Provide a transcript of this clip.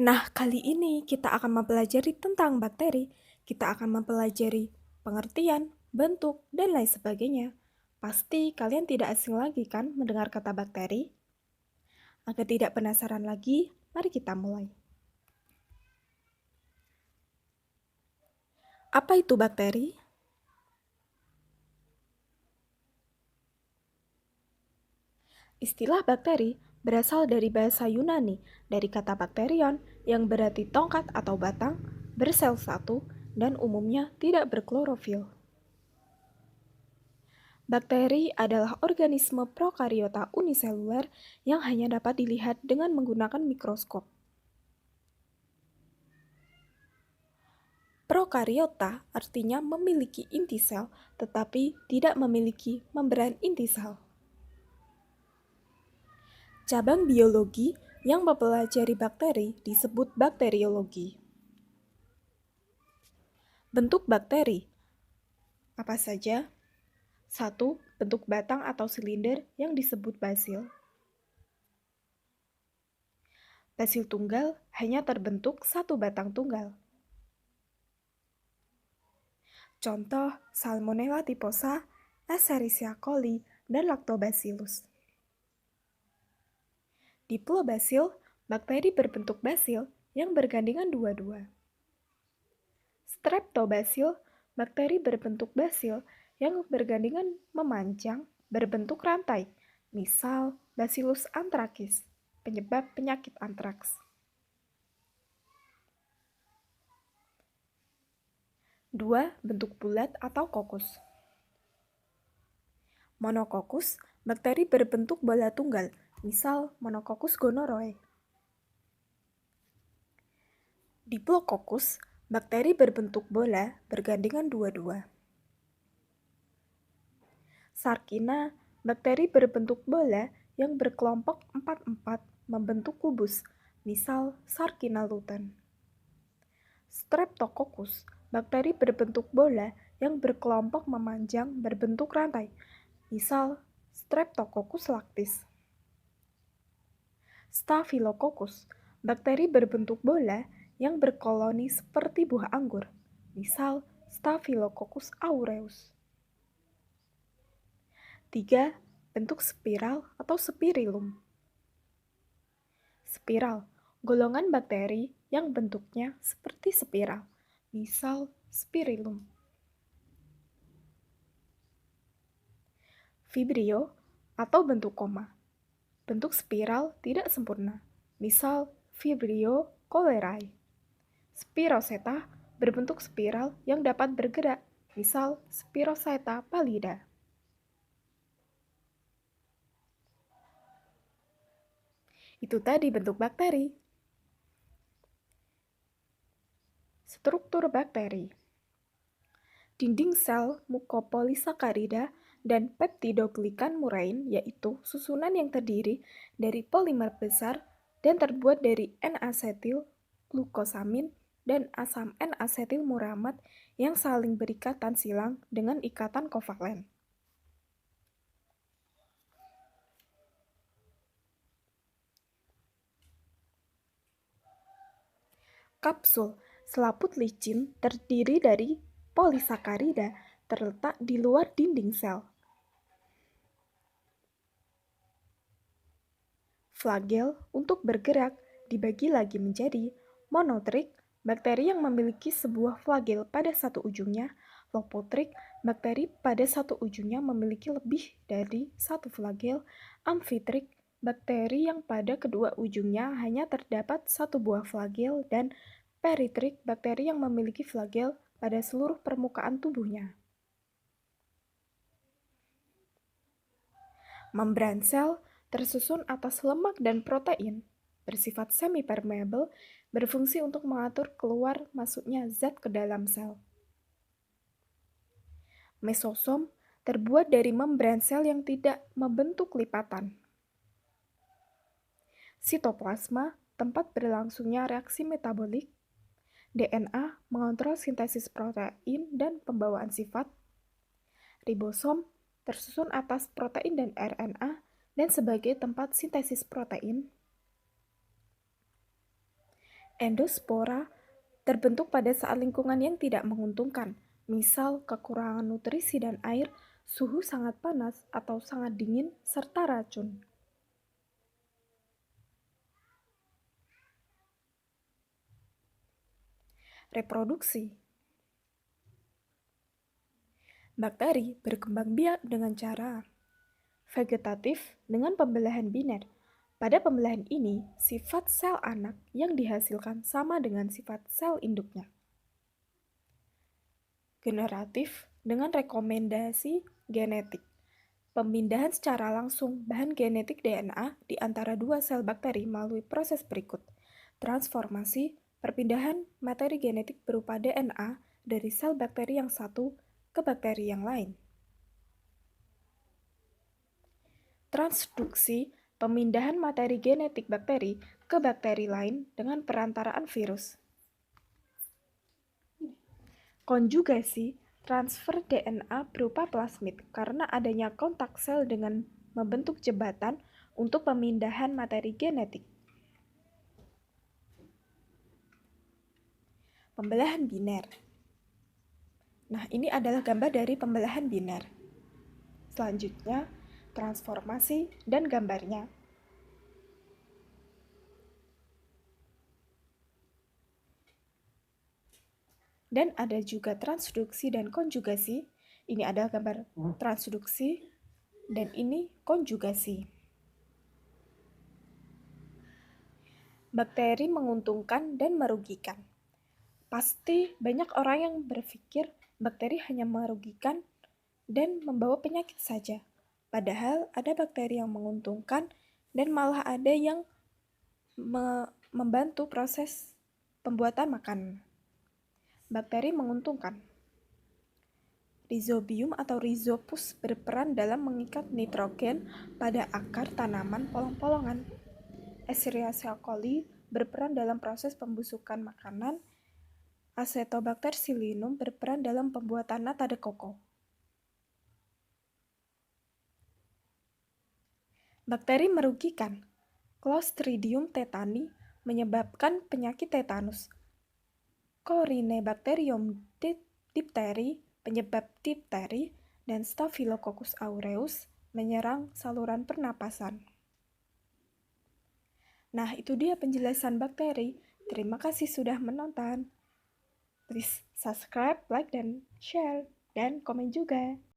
Nah, kali ini kita akan mempelajari tentang bakteri. Kita akan mempelajari pengertian, bentuk, dan lain sebagainya. Pasti kalian tidak asing lagi kan mendengar kata bakteri? Agar tidak penasaran lagi, mari kita mulai. Apa itu bakteri? Istilah bakteri berasal dari bahasa Yunani, dari kata bakterion yang berarti tongkat atau batang, bersel satu, dan umumnya tidak berklorofil. Bakteri adalah organisme prokariota uniseluler yang hanya dapat dilihat dengan menggunakan mikroskop. Prokariota artinya memiliki inti sel, tetapi tidak memiliki membran inti sel. Cabang biologi yang mempelajari bakteri disebut bakteriologi. Bentuk bakteri apa saja? 1. Bentuk batang atau silinder yang disebut basil. Basil tunggal hanya terbentuk satu batang tunggal. Contoh Salmonella typhosa, Escherichia coli, dan Lactobacillus. Diplobasil, bakteri berbentuk basil yang bergandengan dua-dua. Streptobasil, bakteri berbentuk basil yang bergandengan memanjang berbentuk rantai, misal Bacillus anthracis, penyebab penyakit antraks. 2. Bentuk bulat atau kokus. Monokokus, bakteri berbentuk bola tunggal, misal Monococcus gonorrhoeae. Diplococcus, bakteri berbentuk bola bergandengan dua-dua. Sarkina, bakteri berbentuk bola yang berkelompok 4-4 membentuk kubus, misal Sarkina lutein. Streptococcus, bakteri berbentuk bola yang berkelompok memanjang berbentuk rantai, misal Streptococcus lactis. Staphylococcus, bakteri berbentuk bola yang berkoloni seperti buah anggur, misal Staphylococcus aureus. 3. Bentuk spiral atau spirillum. Spiral, golongan bakteri yang bentuknya seperti spiral, misal Spirillum. Vibrio atau bentuk koma. Bentuk spiral tidak sempurna, misal Vibrio cholerae. Spiroseta berbentuk spiral yang dapat bergerak, misal Spiroseta pallida. Itu tadi bentuk bakteri. Struktur bakteri. Dinding sel mukopolisakarida dan peptidoglikan murain, yaitu susunan yang terdiri dari polimer besar dan terbuat dari N-asetil glukosamin dan asam N-asetil muramat yang saling berikatan silang dengan ikatan kovalen. Kapsul selaput licin terdiri dari polisakarida terletak di luar dinding sel. Flagel untuk bergerak dibagi lagi menjadi monotrik, bakteri yang memiliki sebuah flagel pada satu ujungnya, lopotrik, bakteri pada satu ujungnya memiliki lebih dari satu flagel, amfitrik, bakteri yang pada kedua ujungnya hanya terdapat satu buah flagel, dan peritrik, bakteri yang memiliki flagel pada seluruh permukaan tubuhnya. Membran sel tersusun atas lemak dan protein, bersifat semi-permeable, berfungsi untuk mengatur keluar masuknya zat ke dalam sel. Mesosom terbuat dari membran sel yang tidak membentuk lipatan. Sitoplasma, tempat berlangsungnya reaksi metabolik. DNA mengontrol sintesis protein dan pembawaan sifat. Ribosom tersusun atas protein dan RNA dan sebagai tempat sintesis protein. Endospora terbentuk pada saat lingkungan yang tidak menguntungkan, misal kekurangan nutrisi dan air, suhu sangat panas atau sangat dingin, serta racun. Reproduksi. Bakteri berkembang biak dengan cara vegetatif dengan pembelahan biner. Pada pembelahan ini, sifat sel anak yang dihasilkan sama dengan sifat sel induknya. Generatif dengan rekomendasi genetik. Pemindahan secara langsung bahan genetik DNA di antara dua sel bakteri melalui proses berikut. Transformasi, perpindahan materi genetik berupa DNA dari sel bakteri yang satu ke bakteri yang lain. Transduksi, pemindahan materi genetik bakteri ke bakteri lain dengan perantaraan virus. Konjugasi, transfer DNA berupa plasmid karena adanya kontak sel dengan membentuk jembatan untuk pemindahan materi genetik. Pembelahan biner. Nah, ini adalah gambar dari pembelahan biner. Selanjutnya, transformasi dan gambarnya. Dan ada juga transduksi dan konjugasi. Ini adalah gambar transduksi dan ini konjugasi. Bakteri menguntungkan dan merugikan. Pasti banyak orang yang berpikir bakteri hanya merugikan dan membawa penyakit saja. Padahal ada bakteri yang menguntungkan dan malah ada yang membantu proses pembuatan makanan. Bakteri menguntungkan. Rhizobium atau Rhizopus berperan dalam mengikat nitrogen pada akar tanaman polong-polongan. Escherichia coli berperan dalam proses pembusukan makanan. Acetobacter psyllium berperan dalam pembuatan nata de coco. Bakteri merugikan. Clostridium tetani menyebabkan penyakit tetanus. Corynebacterium diphtheria penyebab difteri, dan Staphylococcus aureus menyerang saluran pernapasan. Nah, itu dia penjelasan bakteri. Terima kasih sudah menonton. Please subscribe, like, dan share, dan komen juga.